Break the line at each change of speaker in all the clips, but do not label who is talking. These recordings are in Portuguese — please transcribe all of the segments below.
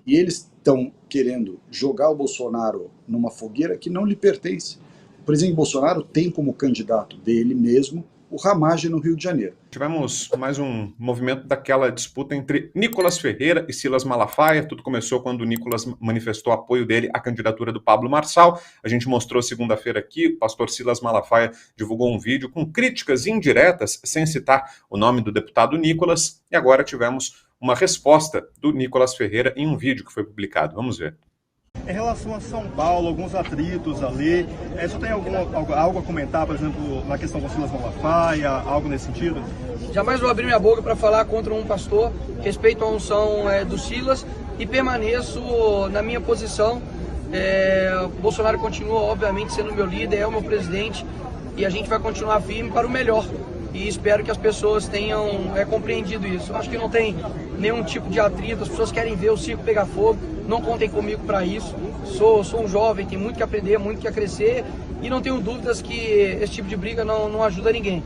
E eles estão querendo jogar o Bolsonaro numa fogueira que não lhe pertence. O presidente Bolsonaro tem como candidato dele mesmo o Ramagem no Rio de Janeiro.
Tivemos mais um movimento daquela disputa entre Nicolas Ferreira e Silas Malafaia. Tudo começou quando o Nicolas manifestou apoio dele à candidatura do Pablo Marçal. A gente mostrou segunda-feira aqui, o pastor Silas Malafaia divulgou um vídeo com críticas indiretas, sem citar o nome do deputado Nicolas, e agora tivemos uma resposta do Nicolas Ferreira em um vídeo que foi publicado. Vamos ver.
Em relação a São Paulo, alguns atritos ali, você tem algo a comentar, por exemplo, na questão com Silas Malafaia, algo nesse sentido?
Jamais vou abrir minha boca para falar contra um pastor, respeito a unção do Silas e permaneço na minha posição. Bolsonaro continua, obviamente, sendo meu líder, é o meu presidente e a gente vai continuar firme para o melhor. E espero que as pessoas tenham compreendido isso. Eu acho que não tem nenhum tipo de atrito, as pessoas querem ver o circo pegar fogo, não contem comigo para isso. Sou um jovem, tenho muito que aprender, muito que crescer e não tenho dúvidas que esse tipo de briga não ajuda ninguém.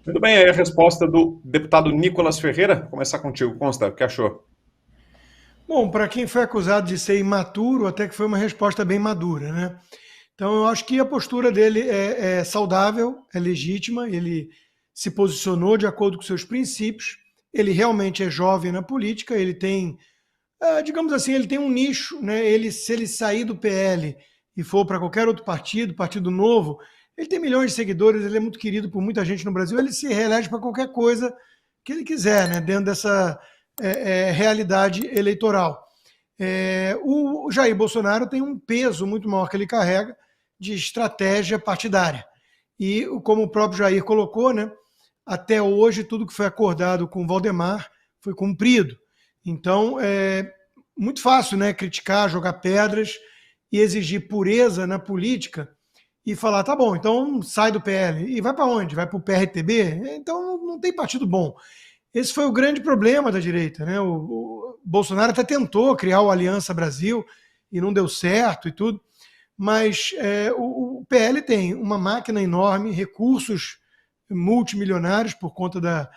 Muito bem, aí a resposta do deputado Nicolas Ferreira. Vou começar contigo, Consta, o que achou?
Bom, para quem foi acusado de ser imaturo, até que foi uma resposta bem madura, né? Então, eu acho que a postura dele é saudável, é legítima, ele se posicionou de acordo com seus princípios, ele realmente é jovem na política, ele tem, digamos assim, ele tem um nicho, né? Se ele sair do PL e for para qualquer outro partido, Partido Novo, ele tem milhões de seguidores, ele é muito querido por muita gente no Brasil, ele se reelege para qualquer coisa que ele quiser, né? Dentro dessa realidade eleitoral. O Jair Bolsonaro tem um peso muito maior que ele carrega de estratégia partidária. E, como o próprio Jair colocou, né, até hoje tudo que foi acordado com o Valdemar foi cumprido. Então, é muito fácil, né, criticar, jogar pedras e exigir pureza na política e falar, tá bom, então sai do PL. E vai para onde? Vai para o PRTB? Então não tem partido bom. Esse foi o grande problema da direita, né? O Bolsonaro até tentou criar o Aliança Brasil e não deu certo e tudo, mas o PL tem uma máquina enorme, recursos multimilionários por conta da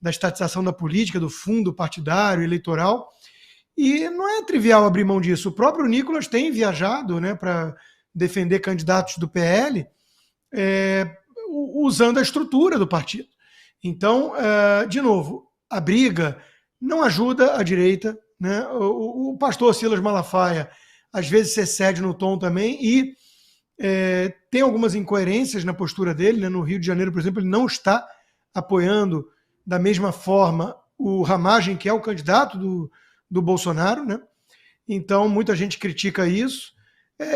estatização da política, do fundo partidário, eleitoral, e não é trivial abrir mão disso. O próprio Nicolas tem viajado, né, para defender candidatos do PL, usando a estrutura do partido. Então, de novo, a briga não ajuda a direita, né? O pastor Silas Malafaia às vezes se excede no tom também e tem algumas incoerências na postura dele, né? No Rio de Janeiro, por exemplo, ele não está apoiando da mesma forma o Ramagem, que é o candidato do Bolsonaro, né? Então, muita gente critica isso.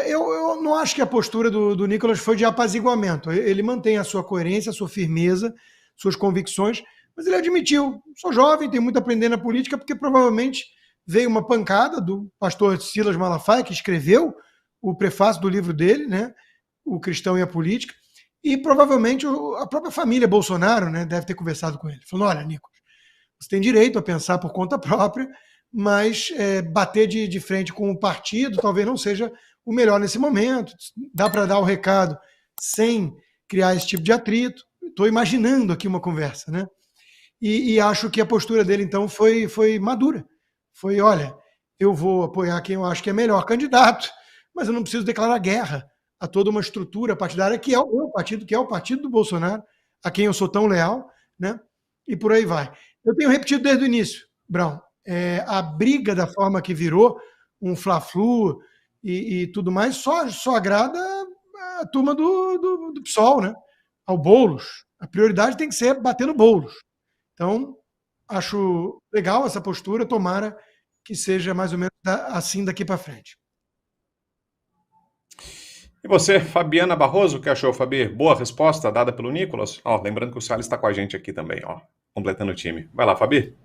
Eu não acho que a postura do Nicolas foi de apaziguamento. Ele mantém a sua coerência, a sua firmeza, suas convicções, mas ele admitiu, sou jovem, tenho muito a aprender na política, porque provavelmente veio uma pancada do pastor Silas Malafaia, que escreveu o prefácio do livro dele, né, O Cristão e a Política, e provavelmente a própria família Bolsonaro, né, deve ter conversado com ele, falando, olha, Nicolas, você tem direito a pensar por conta própria, mas bater de frente com o partido talvez não seja o melhor nesse momento, dá para dar o recado sem criar esse tipo de atrito. Estou imaginando aqui uma conversa, né? E acho que a postura dele, então, foi madura. Foi, olha, eu vou apoiar quem eu acho que é melhor candidato, mas eu não preciso declarar guerra a toda uma estrutura partidária que é o meu partido, que é o partido do Bolsonaro, a quem eu sou tão leal, né? E por aí vai. Eu tenho repetido desde o início, Brown, a briga da forma que virou, um fla-flu e tudo mais, só agrada a turma do PSOL, né? Ao Boulos. A prioridade tem que ser bater no Boulos. Então, acho legal essa postura, tomara que seja mais ou menos assim daqui para frente.
E você, Fabiana Barroso, o que achou, Fabi? Boa resposta dada pelo Nicolas? Lembrando que o Salles está com a gente aqui também, completando o time. Vai lá, Fabi.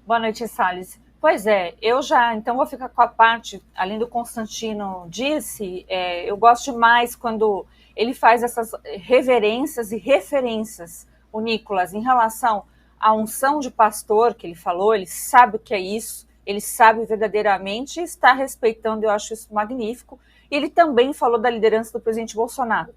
Boa noite, Salles. Pois eu já, então, vou ficar com a parte, além do Constantino disse, eu gosto demais quando ele faz essas reverências e referências, o Nicolas, em relação à unção de pastor que ele falou, ele sabe o que é isso, ele sabe verdadeiramente e está respeitando, eu acho isso magnífico. Ele também falou da liderança do presidente Bolsonaro.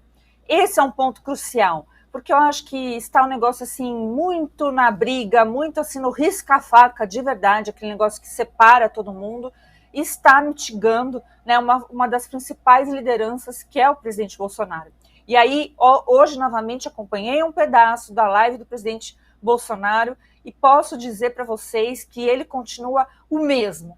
Esse é um ponto crucial, porque eu acho que está um negócio assim, muito na briga, muito assim no risca-faca, de verdade, aquele negócio que separa todo mundo, e está mitigando, né, uma das principais lideranças, que é o presidente Bolsonaro. E aí, hoje, novamente, acompanhei um pedaço da live do presidente Bolsonaro e posso dizer para vocês que ele continua o mesmo,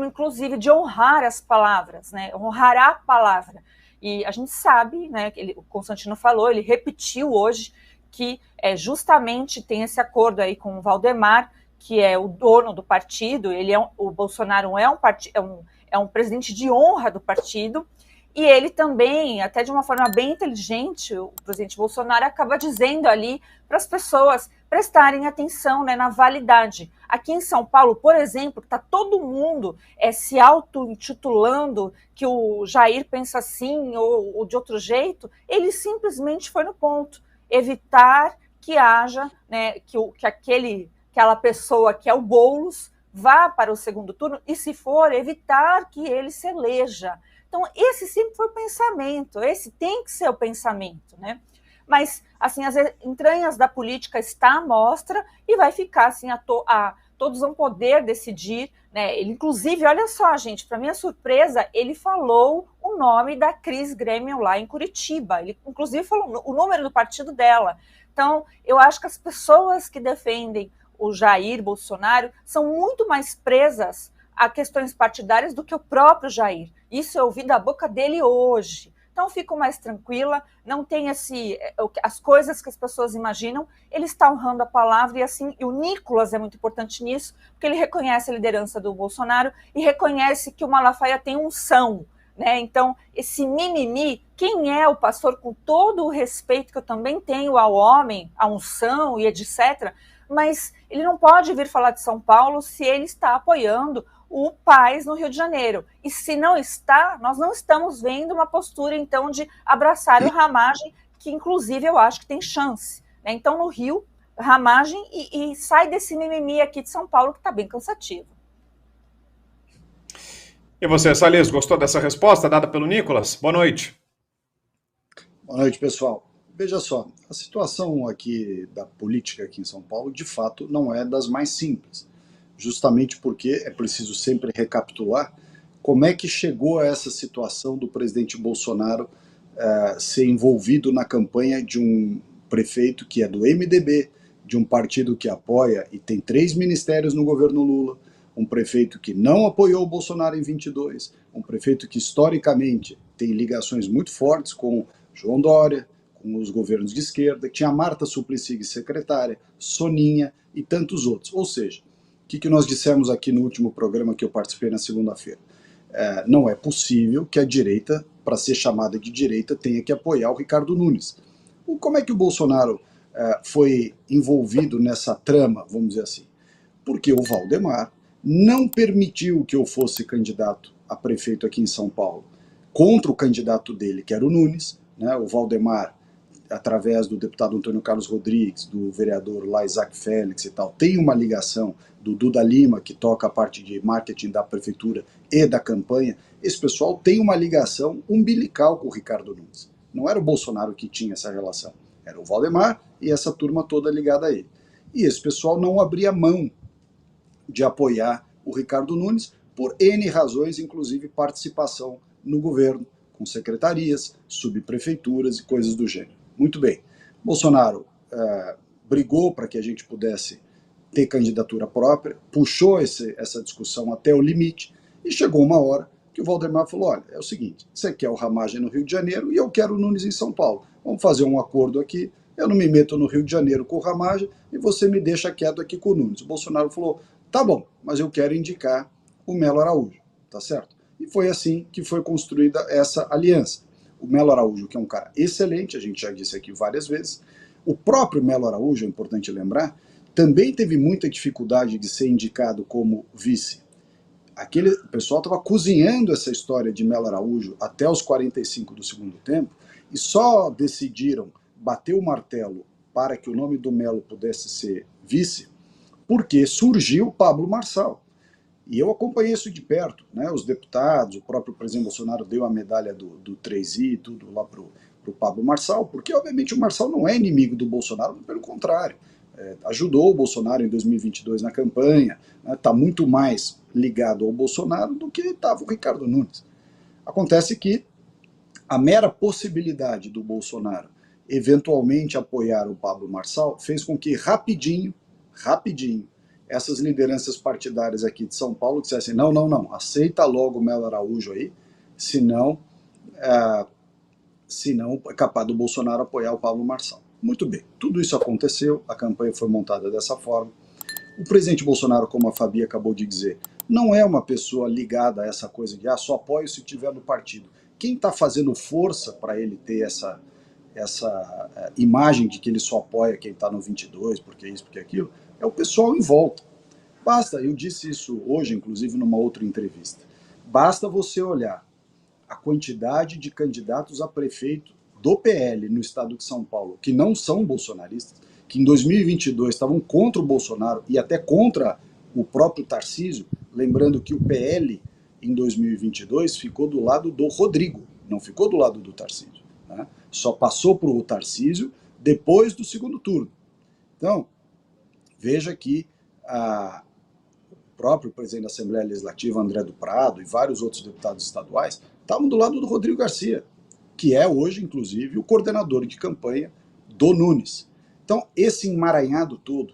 inclusive, de honrar as palavras, né, honrar a palavra. E a gente sabe, né, o Constantino falou, ele repetiu hoje, que justamente tem esse acordo aí com o Valdemar, que é o dono do partido, o Bolsonaro é um presidente de honra do partido, e ele também, até de uma forma bem inteligente, o presidente Bolsonaro acaba dizendo ali para as pessoas prestarem atenção, né, na validade. Aqui em São Paulo, por exemplo, está todo mundo se auto-intitulando que o Jair pensa assim ou de outro jeito, ele simplesmente foi no ponto. Evitar que haja, né, que aquela pessoa que é o Boulos vá para o segundo turno e, se for, evitar que ele se eleja. Então, esse sempre foi o pensamento, esse tem que ser o pensamento, né? Mas, assim, as entranhas da política está à mostra e vai ficar, assim, todos vão poder decidir, né? Ele, inclusive, olha só, gente, para minha surpresa, ele falou o nome da Cris Grêmio lá em Curitiba, ele, inclusive, falou o número do partido dela. Então, eu acho que as pessoas que defendem o Jair Bolsonaro são muito mais presas a questões partidárias do que o próprio Jair. Isso eu ouvi da boca dele hoje. Então, fico mais tranquila, não tem as coisas que as pessoas imaginam, ele está honrando a palavra, e o Nicolas é muito importante nisso, porque ele reconhece a liderança do Bolsonaro e reconhece que o Malafaia tem unção, né? Então, esse mimimi, quem é o pastor, com todo o respeito que eu também tenho ao homem, à unção e etc., mas ele não pode vir falar de São Paulo se ele está apoiando o Paz no Rio de Janeiro. E se não está, nós não estamos vendo uma postura, então, de abraçar o Ramagem, que, inclusive, eu acho que tem chance, né? Então, no Rio, Ramagem e sai desse mimimi aqui de São Paulo, que está bem cansativo.
E você, Salles, gostou dessa resposta dada pelo Nicolas? Boa noite.
Boa noite, pessoal. Veja só, a situação aqui da política aqui em São Paulo, de fato, não é das mais simples. Justamente porque é preciso sempre recapitular como é que chegou a essa situação do presidente Bolsonaro ser envolvido na campanha de um prefeito que é do MDB, de um partido que apoia e tem 3 ministérios no governo Lula, um prefeito que não apoiou o Bolsonaro em 22, um prefeito que historicamente tem ligações muito fortes com João Dória, com os governos de esquerda, tinha a Marta Suplicy secretária, Soninha e tantos outros. Ou seja, o que nós dissemos aqui no último programa que eu participei na segunda-feira? Não é possível que a direita, para ser chamada de direita, tenha que apoiar o Ricardo Nunes. Como é que o Bolsonaro foi envolvido nessa trama, vamos dizer assim? Porque o Valdemar não permitiu que eu fosse candidato a prefeito aqui em São Paulo contra o candidato dele, que era o Nunes, né? O Valdemar, através do deputado Antônio Carlos Rodrigues, do vereador lá Isaac Félix e tal, tem uma ligação do Duda Lima, que toca a parte de marketing da prefeitura e da campanha. Esse pessoal tem uma ligação umbilical com o Ricardo Nunes. Não era o Bolsonaro que tinha essa relação, era o Valdemar e essa turma toda ligada a ele. E esse pessoal não abria mão de apoiar o Ricardo Nunes por N razões, inclusive participação no governo, com secretarias, subprefeituras e coisas do gênero. Muito bem, Bolsonaro brigou para que a gente pudesse ter candidatura própria, puxou essa discussão até o limite e chegou uma hora que o Valdemar falou, olha, é o seguinte, você quer o Ramagem no Rio de Janeiro e eu quero o Nunes em São Paulo. Vamos fazer um acordo aqui, eu não me meto no Rio de Janeiro com o Ramagem e você me deixa quieto aqui com o Nunes. O Bolsonaro falou, tá bom, mas eu quero indicar o Melo Araújo, tá certo? E foi assim que foi construída essa aliança. O Melo Araújo, que é um cara excelente, a gente já disse aqui várias vezes, o próprio Melo Araújo, é importante lembrar, também teve muita dificuldade de ser indicado como vice. O pessoal estava cozinhando essa história de Melo Araújo até os 45 do segundo tempo e só decidiram bater o martelo para que o nome do Melo pudesse ser vice, porque surgiu Pablo Marçal. E eu acompanhei isso de perto, né? Os deputados, o próprio presidente Bolsonaro deu a medalha do 3i, tudo lá pro para o Pablo Marçal, porque obviamente o Marçal não é inimigo do Bolsonaro, pelo contrário, ajudou o Bolsonaro em 2022 na campanha, está muito mais ligado ao Bolsonaro do que estava o Ricardo Nunes. Acontece que a mera possibilidade do Bolsonaro eventualmente apoiar o Pablo Marçal fez com que rapidinho, essas lideranças partidárias aqui de São Paulo dissessem, não, aceita logo o Melo Araújo aí, senão é capaz do Bolsonaro apoiar o Pablo Marçal. Muito bem, tudo isso aconteceu, a campanha foi montada dessa forma. O presidente Bolsonaro, como a Fabi acabou de dizer, não é uma pessoa ligada a essa coisa de só apoio se estiver no partido. Quem está fazendo força para ele ter essa imagem de que ele só apoia quem está no 22, porque isso, porque aquilo, é o pessoal em volta. Basta, eu disse isso hoje, inclusive, numa outra entrevista, basta você olhar a quantidade de candidatos a prefeito do PL no estado de São Paulo, que não são bolsonaristas, que em 2022 estavam contra o Bolsonaro e até contra o próprio Tarcísio, lembrando que o PL em 2022 ficou do lado do Rodrigo, não ficou do lado do Tarcísio, né? Só passou para o Tarcísio depois do segundo turno. Então, veja que o próprio presidente da Assembleia Legislativa, André do Prado, e vários outros deputados estaduais estavam do lado do Rodrigo Garcia, que é hoje, inclusive, o coordenador de campanha do Nunes. Então, esse emaranhado todo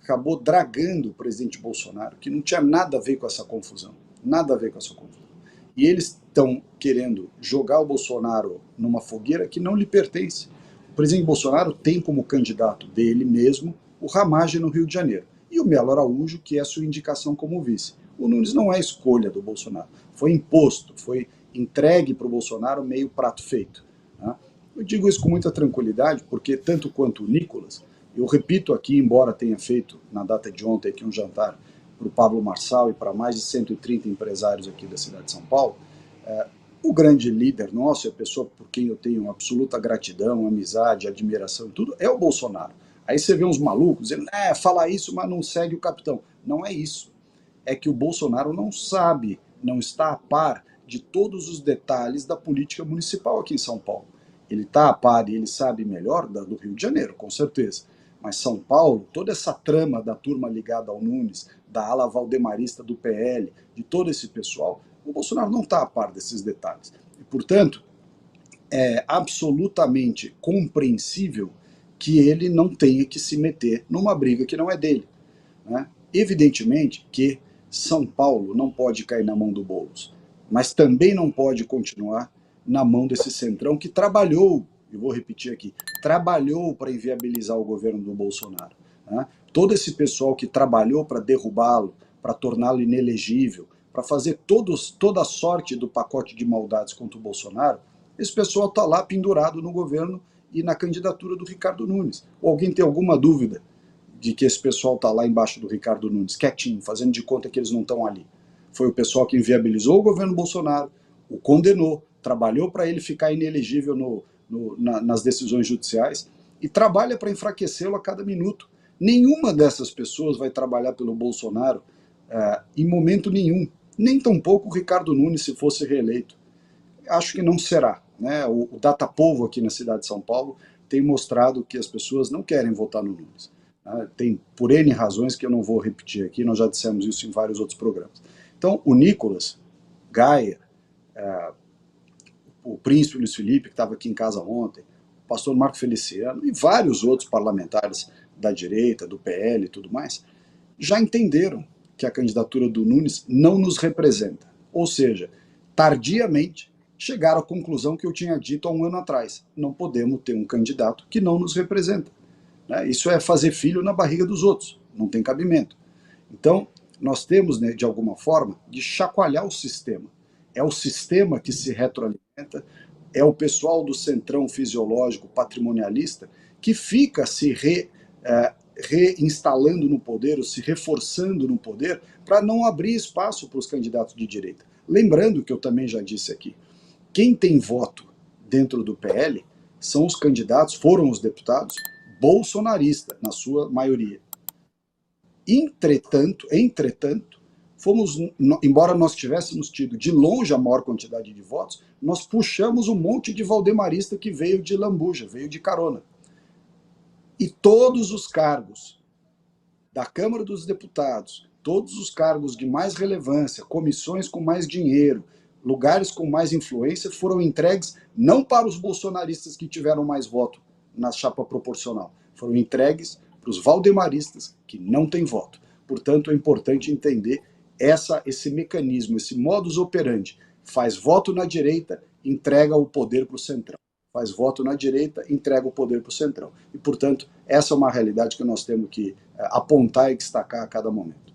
acabou dragando o presidente Bolsonaro, que não tinha nada a ver com essa confusão. Nada a ver com essa confusão. E eles estão querendo jogar o Bolsonaro numa fogueira que não lhe pertence. O presidente Bolsonaro tem como candidato dele mesmo o Ramagem no Rio de Janeiro. E o Melo Araújo, que é a sua indicação como vice. O Nunes não é escolha do Bolsonaro. Foi imposto, foi entregue para o Bolsonaro meio prato feito. Né? Eu digo isso com muita tranquilidade, porque tanto quanto o Nicolas, eu repito aqui, embora tenha feito na data de ontem aqui um jantar para o Pablo Marçal e para mais de 130 empresários aqui da cidade de São Paulo, o grande líder nosso, a pessoa por quem eu tenho absoluta gratidão, amizade, admiração e tudo, é o Bolsonaro. Aí você vê uns malucos dizendo, fala isso, mas não segue o capitão. Não é isso. É que o Bolsonaro não sabe, não está a par de todos os detalhes da política municipal aqui em São Paulo. Ele está a par e ele sabe melhor do Rio de Janeiro, com certeza. Mas São Paulo, toda essa trama da turma ligada ao Nunes, da ala valdemarista do PL, de todo esse pessoal, o Bolsonaro não está a par desses detalhes. E, portanto, é absolutamente compreensível que ele não tenha que se meter numa briga que não é dele. Né? Evidentemente que São Paulo não pode cair na mão do Boulos, mas também não pode continuar na mão desse centrão que trabalhou, eu vou repetir aqui, trabalhou para inviabilizar o governo do Bolsonaro. Né? Todo esse pessoal que trabalhou para derrubá-lo, para torná-lo inelegível, para fazer toda a sorte do pacote de maldades contra o Bolsonaro, esse pessoal está lá pendurado no governo e na candidatura do Ricardo Nunes. Ou alguém tem alguma dúvida de que esse pessoal está lá embaixo do Ricardo Nunes, quietinho, fazendo de conta que eles não estão ali? Foi o pessoal que inviabilizou o governo Bolsonaro, o condenou, trabalhou para ele ficar inelegível nas decisões judiciais e trabalha para enfraquecê-lo a cada minuto. Nenhuma dessas pessoas vai trabalhar pelo Bolsonaro em momento nenhum, nem tampouco o Ricardo Nunes se fosse reeleito. Acho que não será. Né? O Datapovo aqui na cidade de São Paulo tem mostrado que as pessoas não querem votar no Nunes. Né? Tem por N razões que eu não vou repetir aqui, nós já dissemos isso em vários outros programas. Então, o Nicolas, Gaia, o príncipe Luiz Felipe, que estava aqui em casa ontem, o pastor Marco Feliciano e vários outros parlamentares da direita, do PL e tudo mais, já entenderam que a candidatura do Nunes não nos representa. Ou seja, tardiamente chegaram à conclusão que eu tinha dito há um ano atrás. Não podemos ter um candidato que não nos representa. Né? Isso é fazer filho na barriga dos outros. Não tem cabimento. Então, nós temos, né, de alguma forma, de chacoalhar o sistema. É o sistema que se retroalimenta, é o pessoal do centrão fisiológico patrimonialista que fica se reinstalando no poder, ou se reforçando no poder, para não abrir espaço para os candidatos de direita. Lembrando que eu também já disse aqui, quem tem voto dentro do PL são os candidatos, foram os deputados bolsonaristas, na sua maioria. Entretanto, embora nós tivéssemos tido de longe a maior quantidade de votos, nós puxamos um monte de valdemarista que veio de lambuja, veio de carona. E todos os cargos da Câmara dos Deputados, todos os cargos de mais relevância, comissões com mais dinheiro, lugares com mais influência, foram entregues não para os bolsonaristas que tiveram mais voto na chapa proporcional, foram entregues para os valdemaristas que não têm voto. Portanto, é importante entender esse mecanismo, esse modus operandi. Faz voto na direita, entrega o poder para o centrão. Faz voto na direita, entrega o poder para o centrão. E, portanto, essa é uma realidade que nós temos que apontar e destacar a cada momento.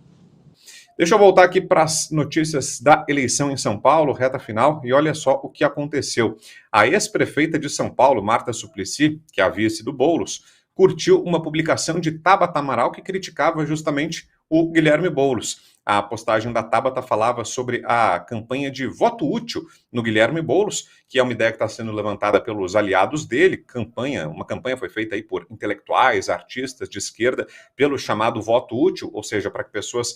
Deixa eu voltar aqui para as notícias da eleição em São Paulo, reta final, e olha só o que aconteceu. A ex-prefeita de São Paulo, Marta Suplicy, que é a vice do Boulos, curtiu uma publicação de Tabata Amaral que criticava justamente o Guilherme Boulos. A postagem da Tabata falava sobre a campanha de voto útil no Guilherme Boulos, que é uma ideia que está sendo levantada pelos aliados dele. Uma campanha foi feita aí por intelectuais, artistas de esquerda, pelo chamado voto útil, ou seja, para que pessoas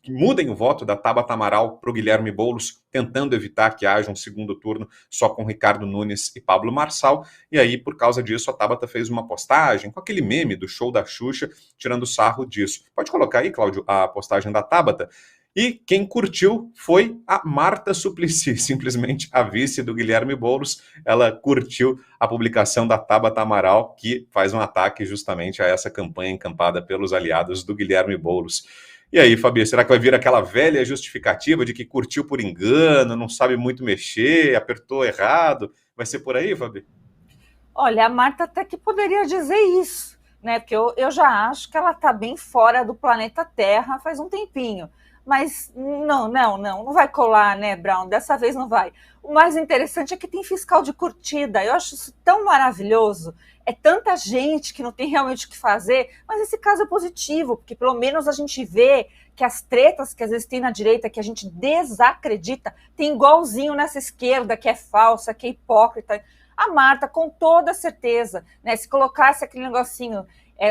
que mudem o voto da Tabata Amaral para o Guilherme Boulos, tentando evitar que haja um segundo turno só com Ricardo Nunes e Pablo Marçal. E aí, por causa disso, a Tabata fez uma postagem com aquele meme do show da Xuxa, tirando sarro disso. Pode colocar aí, Cláudio, a postagem da Tabata. E quem curtiu foi a Marta Suplicy, simplesmente a vice do Guilherme Boulos. Ela curtiu a publicação da Tabata Amaral, que faz um ataque justamente a essa campanha encampada pelos aliados do Guilherme Boulos. E aí, Fabi, será que vai vir aquela velha justificativa de que curtiu por engano, não sabe muito mexer, apertou errado? Vai ser por aí, Fabi?
Olha, a Marta até que poderia dizer isso, né? Porque eu já acho que ela está bem fora do planeta Terra faz um tempinho. Mas não vai colar, né, Brown? Dessa vez não vai. O mais interessante é que tem fiscal de curtida. Eu acho isso tão maravilhoso. É tanta gente que não tem realmente o que fazer, mas esse caso é positivo, porque pelo menos a gente vê que as tretas que às vezes tem na direita, que a gente desacredita, tem igualzinho nessa esquerda, que é falsa, que é hipócrita. A Marta, com toda certeza, né, se colocasse aquele negocinho...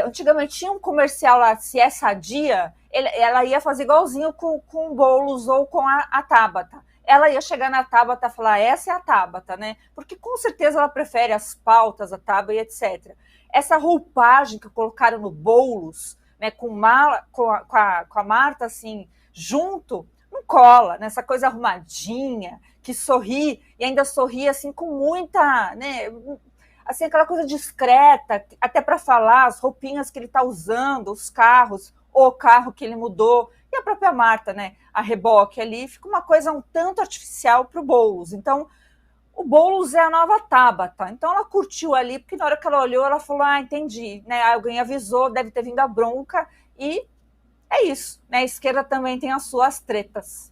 antigamente tinha um comercial lá, se é sadia, ela ia fazer igualzinho com o Boulos ou com a Tabata. Ela ia chegar na Tabata e falar, essa é a Tabata, né? Porque com certeza ela prefere as pautas, a Tabata e etc. Essa roupagem que colocaram no Boulos, né, com a Marta, assim, junto, não cola, né? Essa coisa arrumadinha, que sorri, e ainda sorri, assim, com muita, né... assim, aquela coisa discreta, até para falar, as roupinhas que ele está usando, os carros, o carro que ele mudou, e a própria Marta, né, a reboque ali, fica uma coisa um tanto artificial para o Boulos. Então, o Boulos é a nova Tabata. Então, ela curtiu ali, porque na hora que ela olhou, ela falou, entendi, né, alguém avisou, deve ter vindo a bronca, e é isso, né, a esquerda também tem as suas tretas.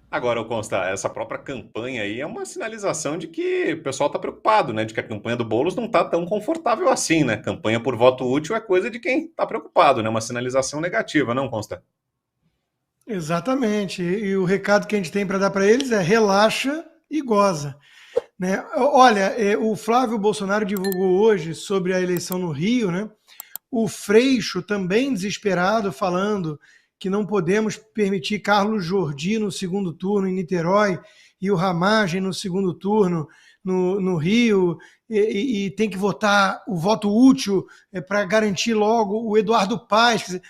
Agora, Consta, essa própria campanha aí é uma sinalização de que o pessoal está preocupado, né? De que a campanha do Boulos não está tão confortável assim, né? Campanha por voto útil é coisa de quem está preocupado, né? Uma sinalização negativa, não, Consta?
Exatamente. E o recado que a gente tem para dar para eles é relaxa e goza. Né? Olha, o Flávio Bolsonaro divulgou hoje sobre a eleição no Rio, né? O Freixo também desesperado, falando que não podemos permitir Carlos Jordi no segundo turno em Niterói e o Ramagem no segundo turno no Rio, e tem que votar o voto útil para garantir logo o Eduardo Paes. Quer dizer,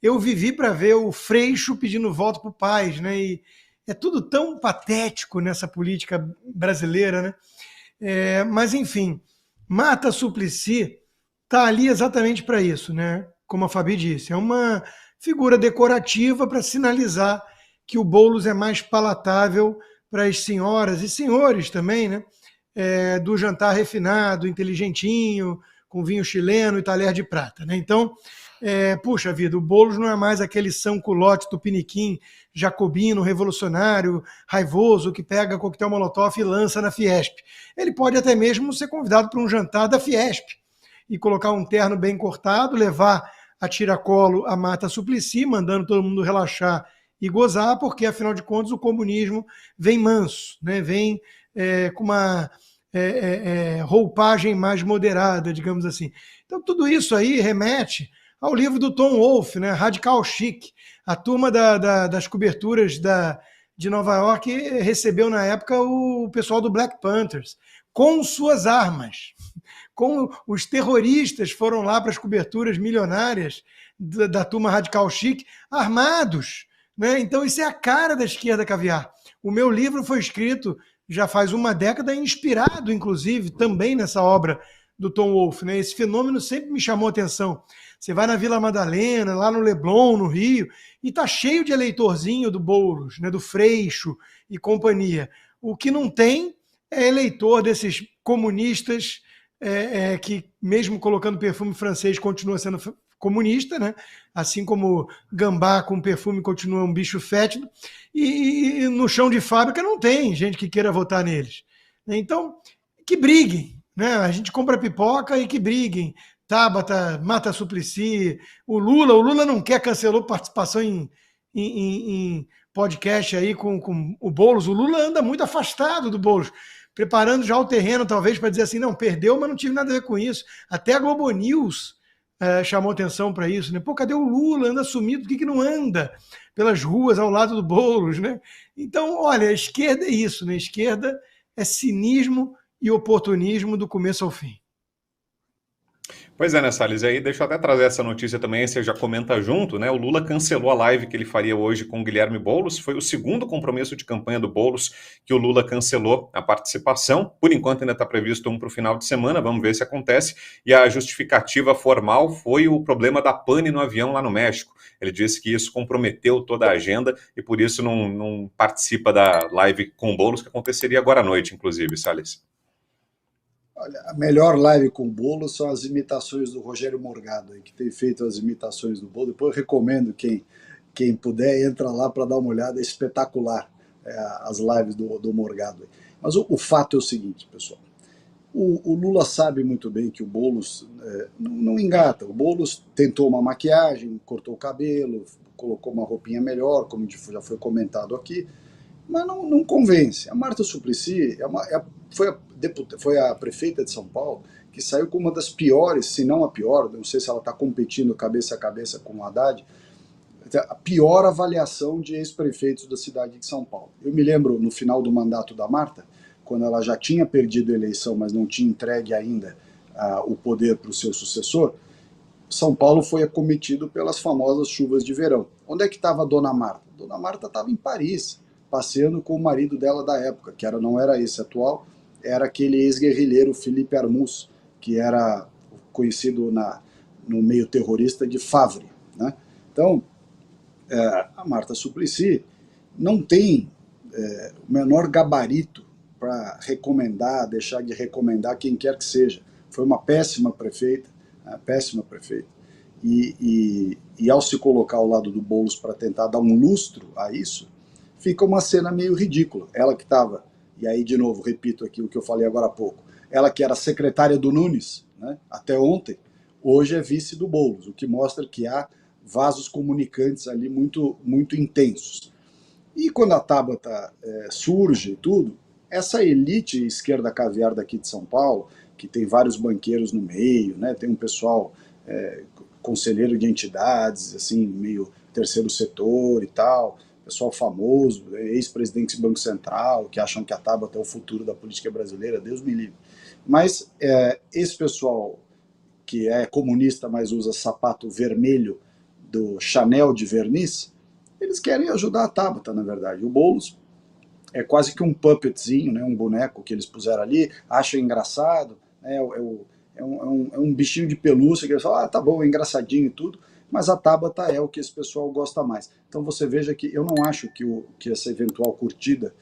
eu vivi para ver o Freixo pedindo voto para o Paes, né? E é tudo tão patético nessa política brasileira, né? Mas, enfim, Marta Suplicy está ali exatamente para isso, né? Como a Fabi disse, é uma figura decorativa para sinalizar que o Boulos é mais palatável para as senhoras e senhores também, né? Do jantar refinado, inteligentinho, com vinho chileno e talher de prata, né? Então, puxa vida, o Boulos não é mais aquele São Culote tupiniquim, jacobino, revolucionário, raivoso, que pega coquetel Molotov e lança na Fiesp. Ele pode até mesmo ser convidado para um jantar da Fiesp e colocar um terno bem cortado, levar a tiracolo a Marta Suplicy, mandando todo mundo relaxar e gozar, porque, afinal de contas, o comunismo vem manso, né? Vem com uma roupagem mais moderada, digamos assim. Então, tudo isso aí remete ao livro do Tom Wolfe, né, Radical Chic. A turma das coberturas de Nova York recebeu na época o pessoal do Black Panthers, com suas armas. Como os terroristas foram lá para as coberturas milionárias da turma Radical Chic, armados. Né? Então isso é a cara da esquerda caviar. O meu livro foi escrito já faz uma década, inspirado, inclusive, também nessa obra do Tom Wolfe. Né? Esse fenômeno sempre me chamou a atenção. Você vai na Vila Madalena, lá no Leblon, no Rio, e está cheio de eleitorzinho do Boulos, né? Do Freixo e companhia. O que não tem é eleitor desses comunistas que, mesmo colocando perfume francês, continua sendo comunista, né? Assim como gambá com perfume continua um bicho fétido, e no chão de fábrica não tem gente que queira votar neles. Então, que briguem, né? A gente compra pipoca e que briguem. Tabata, Mata Suplicy, o Lula não quer, cancelou participação em podcast aí com o Boulos. O Lula anda muito afastado do Boulos, preparando já o terreno, talvez, para dizer assim, não, perdeu, mas não tive nada a ver com isso. Até a Globo News chamou atenção para isso, né? Pô, cadê o Lula? Anda sumido, por que não anda pelas ruas ao lado do Boulos, né? Então, olha, a esquerda é isso, né? A esquerda é cinismo e oportunismo do começo ao fim.
Pois é, né, Salles? E aí, deixa eu até trazer essa notícia também, você já comenta junto, né? O Lula cancelou a live que ele faria hoje com o Guilherme Boulos. Foi o segundo compromisso de campanha do Boulos que o Lula cancelou a participação. Por enquanto, ainda está previsto um para o final de semana, vamos ver se acontece. E a justificativa formal foi o problema da pane no avião lá no México. Ele disse que isso comprometeu toda a agenda e por isso não participa da live com o Boulos, que aconteceria agora à noite, inclusive, Salles.
Olha, a melhor live com o Boulos são as imitações do Rogério Morgado, que tem feito as imitações do Boulos. Depois eu recomendo quem puder, entra lá para dar uma olhada, é espetacular as lives do Morgado. Mas o fato é o seguinte, pessoal, o Lula sabe muito bem que o Boulos não engata. O Boulos tentou uma maquiagem, cortou o cabelo, colocou uma roupinha melhor, como já foi comentado aqui, mas não convence. A Marta Suplicy foi a prefeita de São Paulo que saiu com uma das piores, se não a pior, não sei se ela está competindo cabeça a cabeça com o Haddad, a pior avaliação de ex-prefeitos da cidade de São Paulo. Eu me lembro, no final do mandato da Marta, quando ela já tinha perdido a eleição, mas não tinha entregue ainda o poder para o seu sucessor, São Paulo foi acometido pelas famosas chuvas de verão. Onde é que estava a Dona Marta? Dona Marta estava em Paris, passeando com o marido dela da época, que não era esse atual, era aquele ex-guerrilheiro Felipe Armus, que era conhecido no meio terrorista de Favre. Né? Então, a Marta Suplicy não tem o menor gabarito para recomendar, deixar de recomendar quem quer que seja. Foi uma péssima prefeita, e ao se colocar ao lado do Boulos para tentar dar um lustro a isso, fica uma cena meio ridícula. Ela que estava, e aí de novo repito aqui o que eu falei agora há pouco, ela que era secretária do Nunes, né, até ontem, hoje é vice do Boulos, o que mostra que há vasos comunicantes ali muito, muito intensos. E quando a Tabata surge e tudo, essa elite esquerda caviar daqui de São Paulo, que tem vários banqueiros no meio, né, tem um pessoal conselheiro de entidades, assim, meio terceiro setor e tal, pessoal famoso, ex-presidente do Banco Central, que acham que a Tabata é o futuro da política brasileira, Deus me livre. Mas esse pessoal que é comunista, mas usa sapato vermelho do Chanel de verniz, eles querem ajudar a Tabata, na verdade. O Boulos é quase que um puppetzinho, né, um boneco que eles puseram ali, acham engraçado, né, é um bichinho de pelúcia, que eles falam, tá bom, é engraçadinho e tudo, mas a Tabata é o que esse pessoal gosta mais. Então você veja que eu não acho que essa eventual curtida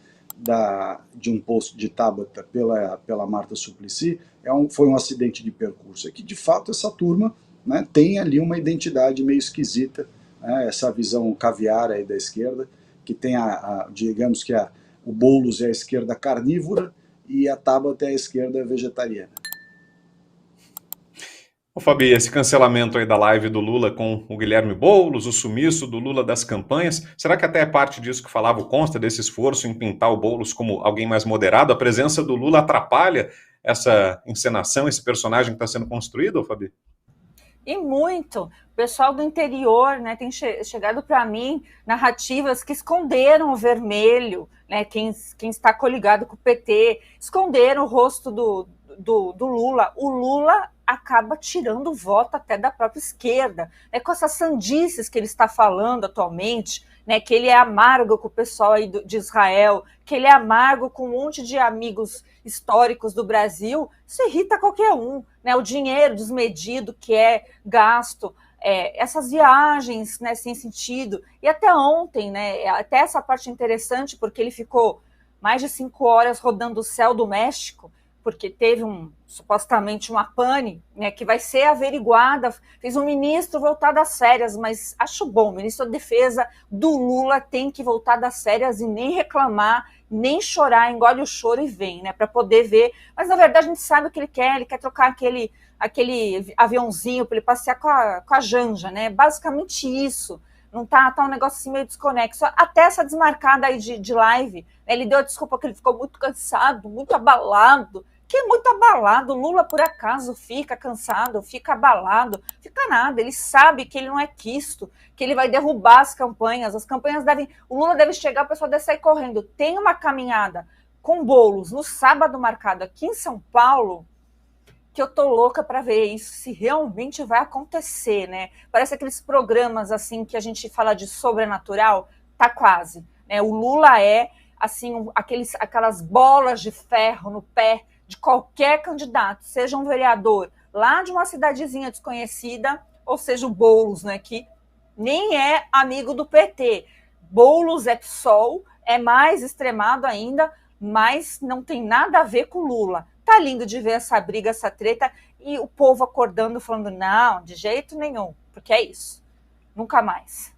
de um post de Tabata pela Marta Suplicy foi um acidente de percurso. É que, de fato, essa turma, né, tem ali uma identidade meio esquisita, né, essa visão caviar aí da esquerda, que tem digamos que o Boulos é a esquerda carnívora e a Tabata é a esquerda vegetariana.
Ô Fabi, esse cancelamento aí da live do Lula com o Guilherme Boulos, o sumiço do Lula das campanhas, será que até é parte disso que falava o Consta, desse esforço em pintar o Boulos como alguém mais moderado? A presença do Lula atrapalha essa encenação, esse personagem que está sendo construído, ô Fabi?
E muito. O pessoal do interior, né, tem chegado para mim narrativas que esconderam o vermelho, né, quem está coligado com o PT, esconderam o rosto do Lula. O Lula acaba tirando voto até da própria esquerda, né, com essas sandices que ele está falando atualmente, né, que ele é amargo com o pessoal aí de Israel, que ele é amargo com um monte de amigos históricos do Brasil. Isso irrita qualquer um, né? O dinheiro desmedido que é gasto, essas viagens, né, sem sentido. E até ontem, né, até essa parte interessante, porque ele ficou mais de 5 horas rodando o céu do México, porque teve supostamente uma pane, né, que vai ser averiguada. Fez um ministro voltar das férias, mas acho bom, o ministro da Defesa do Lula tem que voltar das férias e nem reclamar, nem chorar, engole o choro e vem, né, para poder ver. Mas na verdade a gente sabe o que ele quer trocar aquele aviãozinho para ele passear com a Janja, né, basicamente isso. Não tá um negócio assim meio desconexo. Até essa desmarcada aí de live, né, ele deu a desculpa que ele ficou muito cansado, muito abalado. Que muito abalado, Lula por acaso fica cansado, fica abalado, fica nada, ele sabe que ele não é quisto, que ele vai derrubar as campanhas o Lula deve chegar, o pessoal deve sair correndo. Tem uma caminhada com bolos no sábado marcado aqui em São Paulo, que eu tô louca para ver isso, se realmente vai acontecer, né? Parece aqueles programas assim que a gente fala de sobrenatural, tá quase, né? O Lula é assim aquelas bolas de ferro no pé de qualquer candidato, seja um vereador lá de uma cidadezinha desconhecida, ou seja o Boulos, né, que nem é amigo do PT. Boulos é PSOL, é mais extremado ainda, mas não tem nada a ver com Lula. Tá lindo de ver essa briga, essa treta, e o povo acordando, falando, não, de jeito nenhum, porque é isso, nunca mais.